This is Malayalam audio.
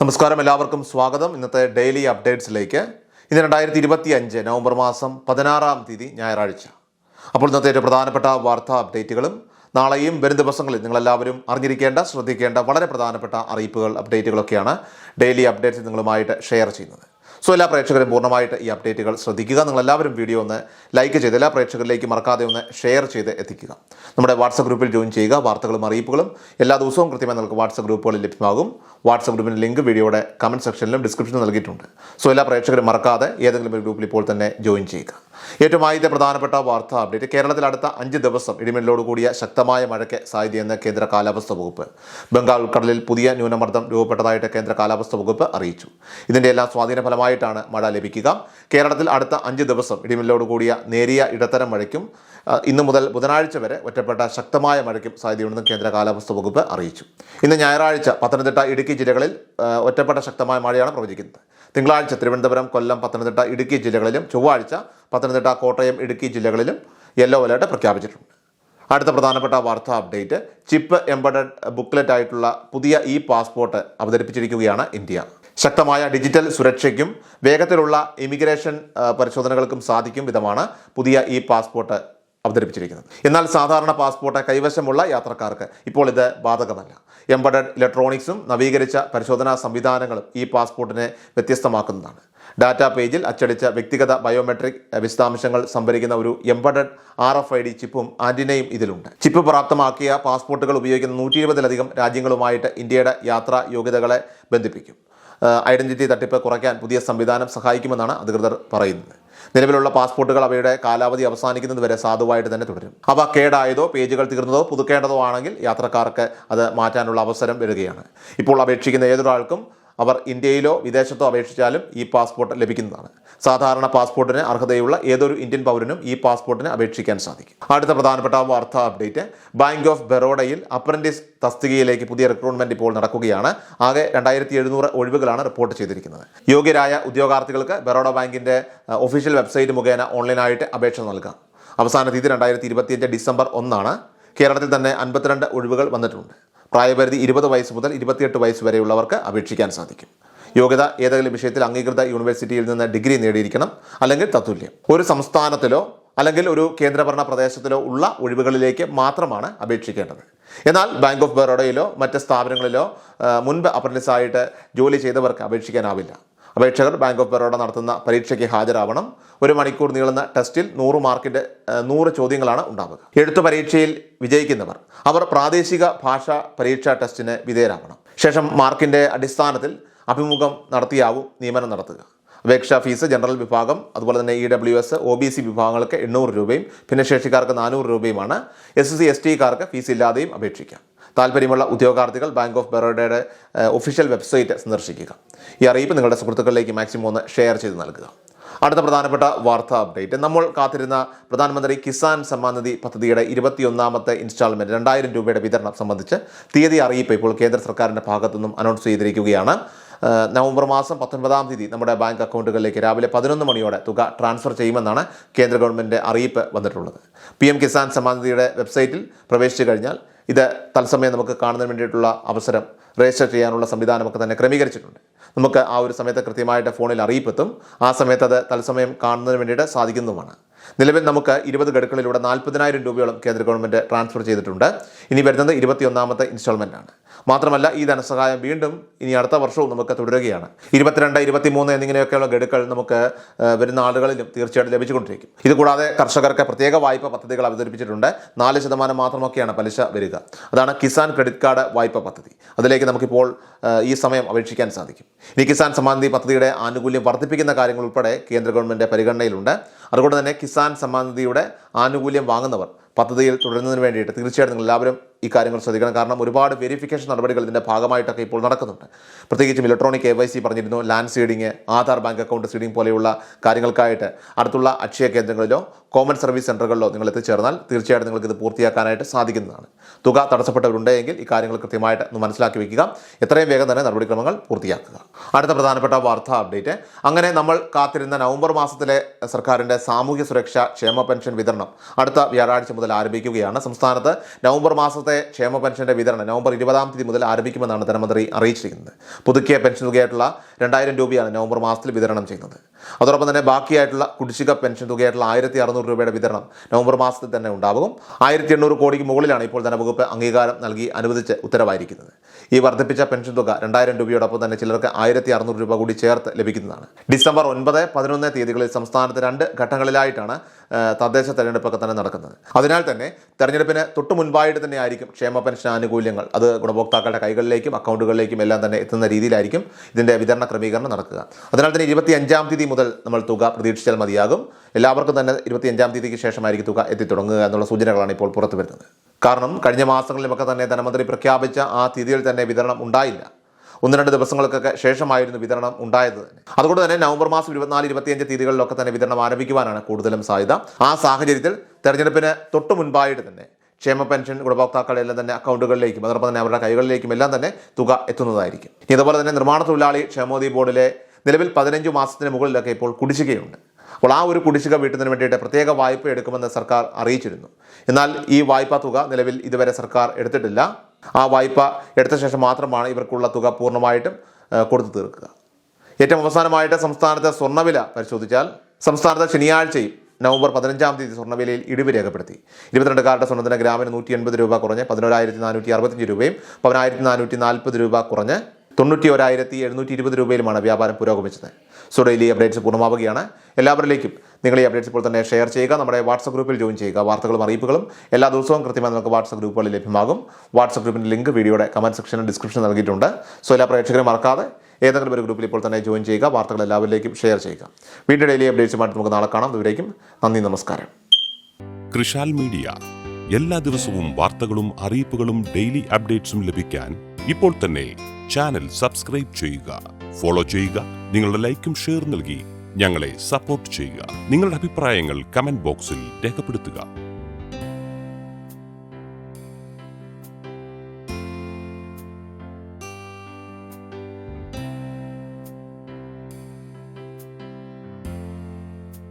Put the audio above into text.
നമസ്കാരം, എല്ലാവർക്കും സ്വാഗതം. ഇന്നത്തെ ഡെയിലി അപ്ഡേറ്റ്സിലേക്ക്. ഇന്ന് 2025 നവംബർ മാസം 16-ാം തീയതി ഞായറാഴ്ച. അപ്പോൾ ഇന്നത്തെ ഏറ്റവും പ്രധാനപ്പെട്ട വാർത്താ അപ്ഡേറ്റുകളും നാളെയും വരും ദിവസങ്ങളിൽ നിങ്ങളെല്ലാവരും അറിഞ്ഞിരിക്കേണ്ട, ശ്രദ്ധിക്കേണ്ട വളരെ പ്രധാനപ്പെട്ട അറിയിപ്പുകൾ, അപ്ഡേറ്റുകളൊക്കെയാണ് ഡെയിലി അപ്ഡേറ്റ്സ് നിങ്ങളുമായിട്ട് ഷെയർ ചെയ്യുന്നത്. സോ എല്ലാ പ്രേക്ഷകരും പൂർണ്ണമായിട്ട് ഈ അപ്ഡേറ്റുകൾ ശ്രദ്ധിക്കുക. നിങ്ങളെല്ലാവരും വീഡിയോ ഒന്ന് ലൈക്ക് ചെയ്ത് എല്ലാ പ്രേക്ഷകരിലേക്ക് മറക്കാതെ ഒന്ന് ഷെയർ ചെയ്ത് എത്തിക്കുക. നമ്മുടെ വാട്സപ്പ് ഗ്രൂപ്പിൽ ജോയിൻ ചെയ്യുക. വാർത്തകളും അറിയിപ്പുകളും എല്ലാ ദിവസവും കൃത്യമായി നിങ്ങൾക്ക് വാട്സപ്പ് ഗ്രൂപ്പുകളിൽ ലഭ്യമാകും. വാട്സപ്പ് ഗ്രൂപ്പിൻ്റെ ലിങ്ക് വീഡിയോയുടെ കമൻറ്റ് സെക്ഷനിലും ഡിസ്ക്രിപ്ഷനിലും നൽകിയിട്ടുണ്ട്. സോ എല്ലാ പ്രേക്ഷകരും മറക്കാതെ ഏതെങ്കിലും ഒരു ഗ്രൂപ്പിൽ ഇപ്പോൾ തന്നെ ജോയിൻ ചെയ്യുക. ഏറ്റവും ആദ്യത്തെ പ്രധാനപ്പെട്ട വാർത്താ അപ്ഡേറ്റ്: കേരളത്തിൽ അടുത്ത 5 ദിവസം ഇടിമിന്നലോട് കൂടിയ ശക്തമായ മഴയ്ക്ക് സാധ്യതയെന്ന് കേന്ദ്ര കാലാവസ്ഥാ വകുപ്പ്. ബംഗാൾ ഉൾക്കടലിൽ പുതിയ ന്യൂനമർദ്ദം രൂപപ്പെട്ടതായിട്ട് കേന്ദ്ര കാലാവസ്ഥാ വകുപ്പ് അറിയിച്ചു. ഇതിൻ്റെ എല്ലാം സ്വാധീന ഫലമായിട്ടാണ് മഴ ലഭിക്കുക. കേരളത്തിൽ അടുത്ത 5 ദിവസം ഇടിമിന്നലോട് കൂടിയ നേരിയ ഇടത്തരം മഴയ്ക്കും ഇന്നു മുതൽ ബുധനാഴ്ച വരെ ഒറ്റപ്പെട്ട ശക്തമായ മഴയ്ക്കും സാധ്യതയുണ്ടെന്ന് കേന്ദ്ര കാലാവസ്ഥാ വകുപ്പ് അറിയിച്ചു. ഇന്ന് ഞായറാഴ്ച പത്തനംതിട്ട, ഇടുക്കി ജില്ലകളിൽ ഒറ്റപ്പെട്ട ശക്തമായ മഴയാണ് പ്രവചിക്കുന്നത്. തിങ്കളാഴ്ച തിരുവനന്തപുരം, കൊല്ലം, പത്തനംതിട്ട, ഇടുക്കി ജില്ലകളിലും ചൊവ്വാഴ്ച പത്തനംതിട്ട, കോട്ടയം, ഇടുക്കി ജില്ലകളിലും യെല്ലോ അലർട്ട് പ്രഖ്യാപിച്ചിട്ടുണ്ട്. അടുത്ത പ്രധാനപ്പെട്ട വാർത്താ അപ്ഡേറ്റ്: ചിപ്പ് എംബഡഡ് ബുക്ക്ലെറ്റ് ആയിട്ടുള്ള പുതിയ പാസ്പോർട്ട് അവതരിപ്പിച്ചിരിക്കുകയാണ് ഇന്ത്യ. ശക്തമായ ഡിജിറ്റൽ സുരക്ഷയ്ക്കും വേഗത്തിലുള്ള ഇമിഗ്രേഷൻ പരിശോധനകൾക്കും സാധിക്കും വിധമാണ് പുതിയ പാസ്പോർട്ട് അവതരിപ്പിച്ചിരിക്കുന്നത്. എന്നാൽ സാധാരണ പാസ്പോർട്ട് കൈവശമുള്ള യാത്രക്കാർക്ക് ഇപ്പോൾ ഇത് ബാധകമല്ല. എംബഡഡ് ഇലക്ട്രോണിക്സും നവീകരിച്ച പരിശോധനാ സംവിധാനങ്ങളും പാസ്പോർട്ടിനെ വ്യത്യസ്തമാക്കുന്നതാണ്. ഡാറ്റാ പേജിൽ അച്ചടിച്ച വ്യക്തിഗത ബയോമെട്രിക് വിശദാംശങ്ങൾ സംഭരിക്കുന്ന ഒരു എംബഡഡ് RFID ചിപ്പും ആന്റിനയും ഇതിലുണ്ട്. ചിപ്പ് പ്രാപ്തമാക്കിയ പാസ്പോർട്ടുകൾ ഉപയോഗിക്കുന്ന 120-ലധികം രാജ്യങ്ങളുമായിട്ട് ഇന്ത്യയുടെ യാത്രാ യോഗ്യതകളെ ബന്ധിപ്പിക്കും. ഐഡന്റിറ്റി തട്ടിപ്പ് കുറയ്ക്കാൻ പുതിയ സംവിധാനം സഹായിക്കുമെന്നാണ് അധികൃതർ പറയുന്നത്. നിലവിലുള്ള പാസ്പോർട്ടുകൾ അവയുടെ കാലാവധി അവസാനിക്കുന്നത് വരെ സാധുവായിട്ട് തന്നെ തുടരും. അവ കേടായതോ പേജുകൾ തീർന്നതോ പുതുക്കേണ്ടതോ ആണെങ്കിൽ യാത്രക്കാർക്ക് അത് മാറ്റാനുള്ള അവസരം വരികയാണ്. ഇപ്പോൾ അപേക്ഷിക്കുന്ന ഏതൊരാൾക്കും അവർ ഇന്ത്യയിലോ വിദേശത്തോ അപേക്ഷിച്ചാലും പാസ്പോർട്ട് ലഭിക്കുന്നതാണ്. സാധാരണ പാസ്പോർട്ടിന് അർഹതയുള്ള ഏതൊരു ഇന്ത്യൻ പൗരനും പാസ്പോർട്ടിന് അപേക്ഷിക്കാൻ സാധിക്കും. അടുത്ത പ്രധാനപ്പെട്ട വാർത്താ അപ്ഡേറ്റ്: ബാങ്ക് ഓഫ് ബറോഡയിൽ അപ്രന്റീസ് തസ്തികയിലേക്ക് പുതിയ റിക്രൂട്ട്മെന്റ് ഇപ്പോൾ നടക്കുകയാണ്. ആകെ 2700 ഒഴിവുകളാണ് റിപ്പോർട്ട് ചെയ്തിരിക്കുന്നത്. യോഗ്യരായ ഉദ്യോഗാർത്ഥികൾക്ക് ബറോഡ ബാങ്കിന്റെ ഒഫീഷ്യൽ വെബ്സൈറ്റ് മുഖേന ഓൺലൈനായിട്ട് അപേക്ഷ നൽകാം. അവസാന തീയതി 2025 ഡിസംബർ 1 കേരളത്തിൽ തന്നെ 52 ഒഴിവുകൾ വന്നിട്ടുണ്ട്. പ്രായപരിധി 20 വയസ്സ് മുതൽ 28 വയസ്സ് വരെയുള്ളവർക്ക് അപേക്ഷിക്കാൻ സാധിക്കും. യോഗ്യത ഏതെങ്കിലും വിഷയത്തിൽ അംഗീകൃത യൂണിവേഴ്സിറ്റിയിൽ നിന്ന് ഡിഗ്രി നേടിയിരിക്കണം, അല്ലെങ്കിൽ തത്തുല്യം. ഒരു സംസ്ഥാനത്തിലോ അല്ലെങ്കിൽ ഒരു കേന്ദ്രഭരണ പ്രദേശത്തിലോ ഉള്ള ഒഴിവുകളിലേക്ക് മാത്രമാണ് അപേക്ഷിക്കേണ്ടത്. എന്നാൽ ബാങ്ക് ഓഫ് ബറോഡയിലോ മറ്റ് സ്ഥാപനങ്ങളിലോ മുൻപ് അപ്രന്റീസായിട്ട് ജോലി ചെയ്തവർക്ക് അപേക്ഷിക്കാനാവില്ല. അപേക്ഷകർ ബാങ്ക് ഓഫ് ബറോഡ നടത്തുന്ന പരീക്ഷയ്ക്ക് ഹാജരാവണം. 1 മണിക്കൂർ നീളുന്ന ടെസ്റ്റിൽ 100 മാർക്കിന്റെ 100 ചോദ്യങ്ങളാണ് ഉണ്ടാവുക. എഴുത്തു പരീക്ഷയിൽ വിജയിക്കുന്നവർ അവർ പ്രാദേശിക ഭാഷാ പരീക്ഷാ ടെസ്റ്റിന് വിധേയരാവണം. ശേഷം മാർക്കിന്റെ അടിസ്ഥാനത്തിൽ അഭിമുഖം നടത്തിയാവും നിയമനം നടത്തുക. അപേക്ഷാ ഫീസ് ജനറൽ വിഭാഗം, അതുപോലെ തന്നെ EWS, OBC വിഭാഗങ്ങൾക്ക് 800 രൂപയും ഭിന്നശേഷിക്കാർക്ക് 400 രൂപയുമാണ്. SC ST-കാർക്ക് ഫീസ് ഇല്ലാതെയും അപേക്ഷിക്കാം. താല്പര്യമുള്ള ഉദ്യോഗാർത്ഥികൾ ബാങ്ക് ഓഫ് ബറോഡയുടെ ഒഫീഷ്യൽ വെബ്സൈറ്റ് സന്ദർശിക്കുക. ഈ അറിയിപ്പ് നിങ്ങളുടെ സുഹൃത്തുക്കളിലേക്ക് മാക്സിമം ഒന്ന് ഷെയർ ചെയ്ത് നൽകുക. അടുത്ത പ്രധാനപ്പെട്ട വാർത്താ അപ്ഡേറ്റ്: നമ്മൾ കാത്തിരുന്ന പ്രധാനമന്ത്രി കിസാൻ സമ്മാൻ നിധി പദ്ധതിയുടെ 21ാമത്തെ ഇൻസ്റ്റാൾമെന്റ് 2000 രൂപയുടെ വിതരണം സംബന്ധിച്ച് തീയതി അറിയിപ്പ് ഇപ്പോൾ കേന്ദ്ര സർക്കാരിൻ്റെ ഭാഗത്തുനിന്നും അനൗൺസ് ചെയ്തിരിക്കുകയാണ്. നവംബർ മാസം 19-ാം തീയതി നമ്മുടെ ബാങ്ക് അക്കൗണ്ടുകളിലേക്ക് രാവിലെ 11 മണിയോടെ തുക ട്രാൻസ്ഫർ ചെയ്യുമെന്നാണ് കേന്ദ്ര ഗവൺമെൻറ് അറിയിപ്പ് വന്നിട്ടുള്ളത്. PM കിസാൻ സമ്മാൻ നിധിയുടെ വെബ്സൈറ്റിൽ പ്രവേശിച്ചു കഴിഞ്ഞാൽ ഇത് തത്സമയം നമുക്ക് കാണുന്നതിന് വേണ്ടിയിട്ടുള്ള അവസരം, രജിസ്റ്റർ ചെയ്യാനുള്ള സംവിധാനമൊക്കെ തന്നെ ക്രമീകരിച്ചിട്ടുണ്ട്. നമുക്ക് ആ ഒരു സമയത്ത് കൃത്യമായിട്ട് ഫോണിൽ അറിയിപ്പെത്തും. ആ സമയത്ത് അത് തത്സമയം കാണുന്നതിന് വേണ്ടിയിട്ട് സാധിക്കുന്നതുമാണ്. നിലവിൽ നമുക്ക് 20 ഗഡുക്കളിലൂടെ 40,000 രൂപയോളം കേന്ദ്ര ഗവൺമെൻറ് ട്രാൻസ്ഫർ ചെയ്തിട്ടുണ്ട്. ഇനി വരുന്നത് 21ാമത്തെ ഇൻസ്റ്റാൾമെൻ്റ് ആണ്. മാത്രമല്ല ഈ ധനസഹായം വീണ്ടും ഇനി അടുത്ത വർഷവും നമുക്ക് തുടരുകയാണ്. 22, 23 എന്നിങ്ങനെയൊക്കെയുള്ള ഗഡുക്കൾ നമുക്ക് വരുന്ന ആളുകളിലും തീർച്ചയായിട്ടും ലഭിച്ചുകൊണ്ടിരിക്കും. ഇതുകൂടാതെ കർഷകർക്ക് പ്രത്യേക വായ്പ പദ്ധതികൾ അവതരിപ്പിച്ചിട്ടുണ്ട്. 4% മാത്രമൊക്കെയാണ് പലിശ വരിക. അതാണ് കിസാൻ ക്രെഡിറ്റ് കാർഡ് വായ്പ പദ്ധതി. അതിലേക്ക് നമുക്കിപ്പോൾ ഈ സമയം അപേക്ഷിക്കാൻ സാധിക്കും. ഇനി കിസാൻ സമ്മാൻ നിധി പദ്ധതിയുടെ ആനുകൂല്യം വർദ്ധിപ്പിക്കുന്ന കാര്യങ്ങൾ ഉൾപ്പെടെ കേന്ദ്ര ഗവൺമെൻറ് പരിഗണനയിലുണ്ട്. അതുകൊണ്ട് തന്നെ കിസാൻ സമ്മാൻ നിധിയുടെ ആനുകൂല്യം വാങ്ങുന്നവർ പദ്ധതിയിൽ തുടരുന്നതിന് വേണ്ടിയിട്ട് തീർച്ചയായിട്ടും നിങ്ങൾ എല്ലാവരും ഈ കാര്യങ്ങൾ ശ്രദ്ധിക്കണം. കാരണം ഒരുപാട് വെരിഫിക്കേഷൻ നടപടികൾ ഇതിൻ്റെ ഭാഗമായിട്ടൊക്കെ ഇപ്പോൾ നടക്കുന്നുണ്ട്. പ്രത്യേകിച്ചും ഇലക്ട്രോണിക് KYC പറഞ്ഞിരുന്നു, land seeding, Aadhaar bank account seeding പോലെയുള്ള കാര്യങ്ങൾക്കായിട്ട് അടുത്തുള്ള അക്ഷയ കേന്ദ്രങ്ങളിലോ കോമൺ സർവീസ് സെൻ്ററുകളിലോ നിങ്ങൾ എത്തിച്ചേർന്നാൽ തീർച്ചയായിട്ടും നിങ്ങൾക്ക് ഇത് പൂർത്തിയാക്കാനായിട്ട് സാധിക്കുന്നതാണ്. തുക തടസ്സപ്പെട്ടവരുണ്ടെങ്കിൽ ഈ കാര്യങ്ങൾ കൃത്യമായിട്ട് ഒന്ന് മനസ്സിലാക്കി വയ്ക്കുക. എത്രയും വേഗം തന്നെ നടപടിക്രമങ്ങൾ പൂർത്തിയാക്കുക. അടുത്ത പ്രധാനപ്പെട്ട വാർത്താ അപ്ഡേറ്റ്: അങ്ങനെ നമ്മൾ കാത്തിരുന്ന നവംബർ മാസത്തിലെ സർക്കാരിൻ്റെ സാമൂഹ്യ സുരക്ഷാ ക്ഷേമ പെൻഷൻ വിതരണം അടുത്ത വ്യാഴാഴ്ച മുതൽ ആരംഭിക്കുകയാണ്. സംസ്ഥാനത്ത് നവംബർ മാസത്തെ മാസത്തെ ക്ഷേമ പെൻഷന്റെ വിതരണം നവംബർ 20 മുതൽ ആരംഭിക്കുമെന്നാണ് ധനമന്ത്രി അറിയിച്ചിരിക്കുന്നത്. പുതുക്കിയ പെൻഷൻ തുകയായിട്ടുള്ള 2000 രൂപയാണ് നവംബർ മാസത്തിൽ വിതരണം ചെയ്യുന്നത്. അതോടൊപ്പം തന്നെ ബാക്കിയായിട്ടുള്ള കുടിശ്ശിക പെൻഷൻ തുകയായിട്ടുള്ള 1600 രൂപയുടെ വിതരണം നവംബർ മാസത്തിൽ തന്നെ ഉണ്ടാകും. 1800 കോടിക്ക് മുകളിലാണ് ഇപ്പോൾ ധനവകുപ്പ് അംഗീകാരം നൽകി അനുവദിച്ച് ഉത്തരവായിരിക്കുന്നത്. ഈ വർദ്ധിപ്പിച്ച പെൻഷൻ തുക 2000 രൂപയോടൊപ്പം തന്നെ ചിലർക്ക് 1600 രൂപ കൂടി ചേർത്ത് ലഭിക്കുന്നതാണ്. ഡിസംബർ 9, 11 തീയതികളിൽ സംസ്ഥാനത്ത് 2 ഘട്ടങ്ങളിലായിട്ടാണ് തദ്ദേശ തെരഞ്ഞെടുപ്പൊക്കെ തന്നെ നടക്കുന്നത്. അതിനാൽ തന്നെ തെരഞ്ഞെടുപ്പിന് തൊട്ട് മുൻപായിട്ട് തന്നെ ആയിരിക്കും ക്ഷേമ പെൻഷൻ ആനുകൂല്യങ്ങൾ അത് ഗുണഭോക്താക്കളുടെ കൈകളിലേക്കും അക്കൗണ്ടുകളിലേക്കും എല്ലാം തന്നെ എത്തുന്ന രീതിയിലായിരിക്കും ഇതിൻ്റെ വിതരണ ക്രമീകരണം നടക്കുക. അതിനാൽ തന്നെ 25 തീയതി മുതൽ നമ്മൾ തുക പ്രതീക്ഷിച്ചാൽ മതിയാകും. എല്ലാവർക്കും തന്നെ 25 തീയതിക്ക് ശേഷമായിരിക്കും തുക എത്തിത്തുടങ്ങുക എന്നുള്ള സൂചനകളാണ് ഇപ്പോൾ പുറത്തു വരുന്നത്. കാരണം കഴിഞ്ഞ മാസങ്ങളിലൊക്കെ തന്നെ ധനമന്ത്രി പ്രഖ്യാപിച്ച ആ തീയതിയിൽ തന്നെ വിതരണം ഉണ്ടായില്ല. 1-2 ദിവസങ്ങൾക്കൊക്കെ ശേഷമായിരുന്നു വിതരണം ഉണ്ടായത് തന്നെ. അതുകൊണ്ട് തന്നെ നവംബർ മാസം 24, 25 തീയതികളിലൊക്കെ തന്നെ വിതരണം ആരംഭിക്കുവാനാണ് കൂടുതലും സാധ്യത. ആ സാഹചര്യത്തിൽ തെരഞ്ഞെടുപ്പിന് തൊട്ട് മുൻപായിട്ട് തന്നെ ക്ഷേമ പെൻഷൻ ഗുണഭോക്താക്കളെല്ലാം തന്നെ അക്കൗണ്ടുകളിലേക്കും അതോടൊപ്പം തന്നെ അവരുടെ കൈകളിലേക്കും എല്ലാം തന്നെ തുക എത്തുന്നതായിരിക്കും. ഇതുപോലെ തന്നെ നിർമ്മാണ തൊഴിലാളി ക്ഷേമനിധി ബോർഡിലെ നിലവിൽ 15 മാസത്തിന് മുകളിലൊക്കെ ഇപ്പോൾ കുടിശ്ശികയുണ്ട്. അപ്പോൾ ആ ഒരു കുടിശ്ശിക വീട്ടുന്നതിന് വേണ്ടിയിട്ട് പ്രത്യേക വായ്പ എടുക്കുമെന്ന് സർക്കാർ അറിയിച്ചിരുന്നു. എന്നാൽ ഈ വായ്പാ തുക നിലവിൽ ഇതുവരെ സർക്കാർ എടുത്തിട്ടില്ല. ആ വായ്പ എടുത്ത ശേഷം മാത്രമാണ് ഇവർക്കുള്ള തുക പൂർണ്ണമായിട്ടും കൊടുത്തു തീർക്കുക. ഏറ്റവും അവസാനമായിട്ട് സംസ്ഥാനത്തെ സ്വർണ്ണവില പരിശോധിച്ചാൽ സംസ്ഥാനത്ത് ശനിയാഴ്ചയും നവംബർ 15 തീയതി സ്വർണ്ണവിലയിൽ ഇടിവ് രേഖപ്പെടുത്തി. 22 സ്വർണ്ണത്തിന് ഗ്രാമിന് 180 രൂപ കുറഞ്ഞ് 11,465 രൂപയും 10,440 രൂപ കുറഞ്ഞ് 91,720 രൂപയിലുമാണ് വ്യാപാരം പുരോഗമിച്ചത്. സോ ഡെയിലി അപ്ഡേറ്റ്സ് പൂർണ്ണമാവുകയാണ്. എല്ലാവരിലേക്കും നിങ്ങൾ ഈ അപ്ഡേറ്റ്സ് ഇപ്പോൾ തന്നെ ഷെയർ ചെയ്യുക. നമ്മുടെ വാട്സ്ആപ്പ് ഗ്രൂപ്പിൽ ജോയിൻ ചെയ്യുക. വാർത്തകളും അറിയിപ്പുകളും എല്ലാ ദിവസവും കൃത്യമായി നമുക്ക് വാട്സ്ആപ്പ് ഗ്രൂപ്പുകളിൽ ലഭ്യമാകും. വാട്സ്ആപ്പ് ഗ്രൂപ്പിൻ്റെ ലിങ്ക് വീഡിയോയുടെ കമൻറ്റ് സെക്ഷനിൽ ഡിസ്ക്രിപ്ഷൻ നൽകിയിട്ടുണ്ട്. സോ എല്ലാ പ്രേക്ഷകരും മറക്കാതെ ഏതെങ്കിലും ഒരു ഗ്രൂപ്പിൽ ഇപ്പോൾ തന്നെ ജോയിൻ ചെയ്യുക. വാർത്തകൾ എല്ലാവരിലേക്കും ഷെയർ ചെയ്യുക. വീണ്ടും ഡെയിലി അപ്ഡേറ്റ്സുമായിട്ട് നമുക്ക് നാളെ കാണാം. ദൂരേക്കും നന്ദി, നമസ്കാരം. കൃഷാൽ മീഡിയ എല്ലാ ദിവസവും വാർത്തകളും അറിയിപ്പുകളും ഡെയിലി അപ്ഡേറ്റ്സും ലഭിക്കാൻ ഇപ്പോൾ തന്നെ ചാനൽ സബ്സ്ക്രൈബ് ചെയ്യുക, ഫോളോ ചെയ്യുക. നിങ്ങളുടെ ലൈക്കും ഷെയർ നൽകി ഞങ്ങളെ സപ്പോർട്ട് ചെയ്യുക. നിങ്ങളുടെ അഭിപ്രായങ്ങൾ കമന്റ് ബോക്സിൽ രേഖപ്പെടുത്തുക.